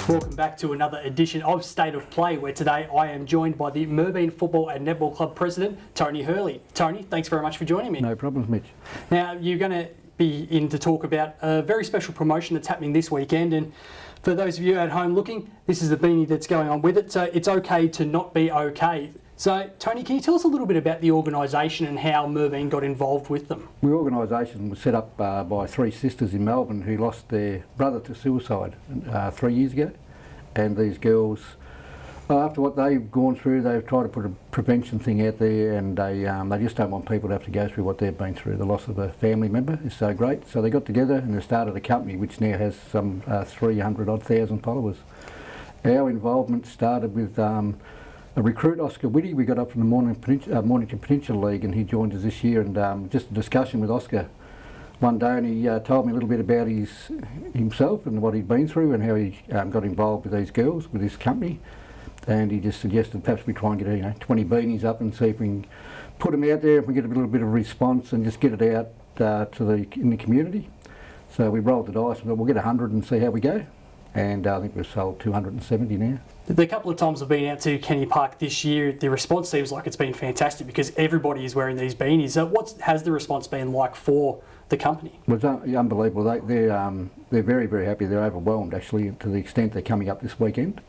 Welcome back to another edition of State of Play, where today I am joined by the Merbein Football and Netball Club President, Toney Hurley. Tony, thanks very much for joining me. No problems, Mitch. Now, you're going to be in to talk about a very special promotion that's happening this weekend, and for those of you at home looking, this is the beanie that's going on with it, so it's okay to not be okay. So, Tony, can you tell us a little bit about the organisation and how Merbein got involved with them? The organisation was set up by three sisters in Melbourne who lost their brother to suicide 3 years ago. And these girls, after what they've gone through, they've tried to put a prevention thing out there, and they just don't want people to have to go through what they've been through. The loss of a family member is so great. So they got together and they started a company which now has some 300,000 followers. Our involvement started with a recruit, Oscar Whitty. We got up from the Mornington Peninsula League, and he joined us this year, and just a discussion with Oscar one day, and he told me a little bit about himself and what he'd been through and how he got involved with these girls, with this company. And he just suggested perhaps we try and get 20 beanies up and see if we can put them out there, if we get a little bit of response and just get it out in the community. So we rolled the dice and thought we'll get 100 and see how we go. And I think we've sold 270 now. The couple of times I've been out to Kenny Park this year, the response seems like it's been fantastic because everybody is wearing these beanies. So what has the response been like for the company? Well, it's unbelievable. They're very, very happy. They're overwhelmed, actually, to the extent they're coming up this weekend.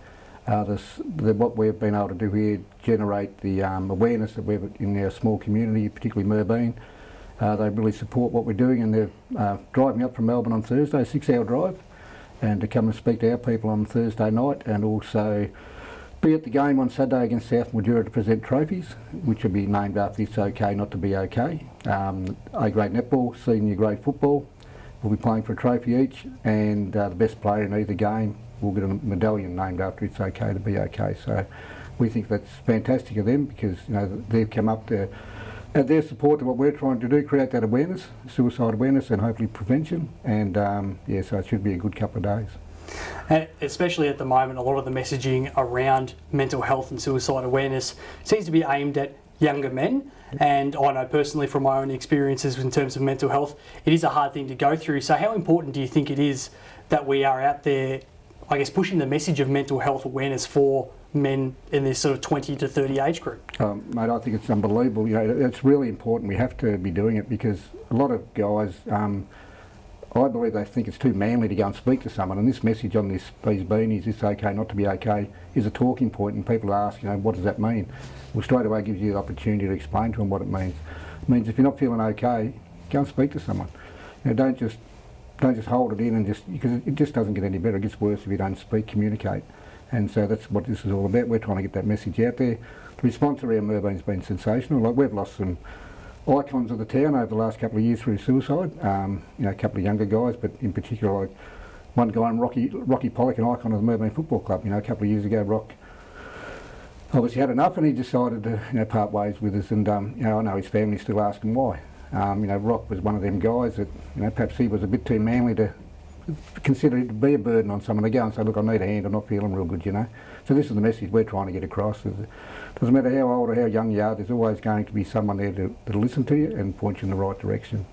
What we've been able to do here, generate the awareness that we've in our small community, particularly Merbein. They really support what we're doing, and they're driving up from Melbourne on Thursday, a 6-hour drive, and to come and speak to our people on Thursday night, and also be at the game on Saturday against South Mildura to present trophies, which will be named after It's Okay Not to Be Okay. A-grade netball, senior grade football. We'll be playing for a trophy each, and the best player in either game will get a medallion named after It's Okay to Be Okay. So we think that's fantastic of them, because they've come up to add their support to what we're trying to do, create that awareness, suicide awareness, and hopefully prevention. And so it should be a good couple of days. And especially at the moment, a lot of the messaging around mental health and suicide awareness seems to be aimed at younger men. And I know personally from my own experiences in terms of mental health, it is a hard thing to go through. So how important do you think it is that we are out there, I guess, pushing the message of mental health awareness for men in this sort of 20 to 30 age group? Mate, I think it's unbelievable. It's really important. We have to be doing it, because a lot of guys, I believe they think it's too manly to go and speak to someone, and this message on these beanies, It's Okay Not to Be Okay, is a talking point, and people ask, what does that mean? Well, straight away gives you the opportunity to explain to them what it means. It means if you're not feeling okay, go and speak to someone. Don't just hold it in, and because it just doesn't get any better. It gets worse if you don't speak, communicate. And so that's what this is all about. We're trying to get that message out there. The response around Merbein's been sensational. Like, we've lost some icons of the town over the last couple of years through suicide. A couple of younger guys, but in particular, like one guy, Rocky Pollock, an icon of the Merbein Football Club. A couple of years ago, Rock obviously had enough, and he decided to part ways with us. And I know his family's still asking why. Rock was one of them guys that perhaps he was a bit too manly to consider it to be a burden on someone to go and say, look, I need a hand, I'm not feeling real good, So this is the message we're trying to get across. It doesn't matter how old or how young you are, there's always going to be someone there to listen to you and point you in the right direction.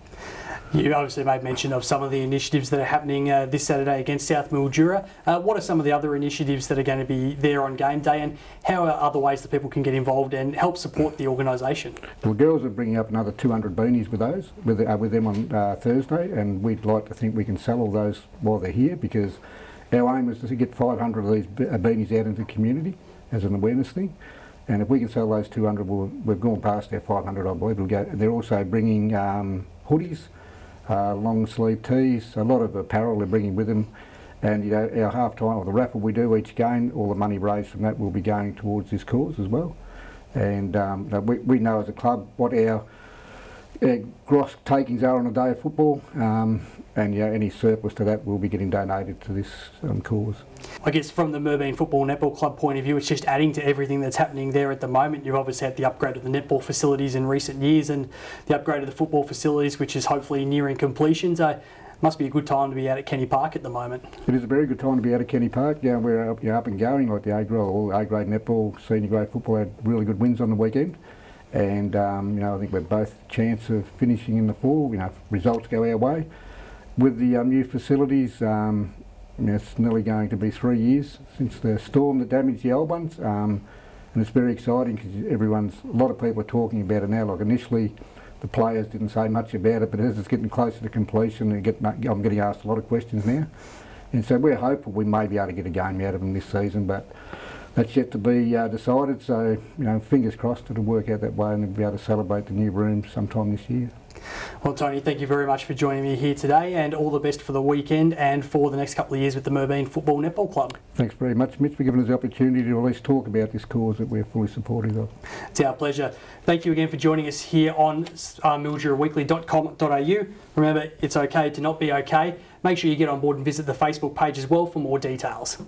You obviously made mention of some of the initiatives that are happening this Saturday against South Mildura. What are some of the other initiatives that are going to be there on game day, and how are other ways that people can get involved and help support the organisation? Well, the girls are bringing up another 200 beanies with them on Thursday, and we'd like to think we can sell all those while they're here, because our aim is to get 500 of these beanies out into the community as an awareness thing. And if we can sell those 200, we've gone past our 500, I believe. They're also bringing hoodies, long sleeve tees, a lot of apparel they're bringing with them, and our half time, or the raffle we do each game, all the money raised from that will be going towards this cause as well. And we know as a club what our gross takings are on a day of football, and any surplus to that will be getting donated to this cause. I guess from the Merbein Football Netball Club point of view, it's just adding to everything that's happening there at the moment. You've obviously had the upgrade of the netball facilities in recent years, and the upgrade of the football facilities, which is hopefully nearing completion. So must be a good time to be out at Kenny Park at the moment. It is a very good time to be out at Kenny Park. We're up and going, like the A-grade netball, senior grade football had really good wins on the weekend. And I think we're both chance of finishing in the fall. Results go our way. With the new facilities, It's nearly going to be 3 years since the storm that damaged the old ones, and it's very exciting because a lot of people are talking about it now. Like initially, the players didn't say much about it, but as it's getting closer to completion, I'm getting asked a lot of questions now. And so we're hopeful we may be able to get a game out of them this season, but that's yet to be decided. So, fingers crossed it'll work out that way and we'll be able to celebrate the new rooms sometime this year. Well, Tony, thank you very much for joining me here today, and all the best for the weekend and for the next couple of years with the Merbein Football Netball Club. Thanks very much, Mitch, for giving us the opportunity to at least talk about this cause that we're fully supportive of. It's our pleasure. Thank you again for joining us here on MilduraWeekly.com.au. Remember, it's okay to not be okay. Make sure you get on board and visit the Facebook page as well for more details.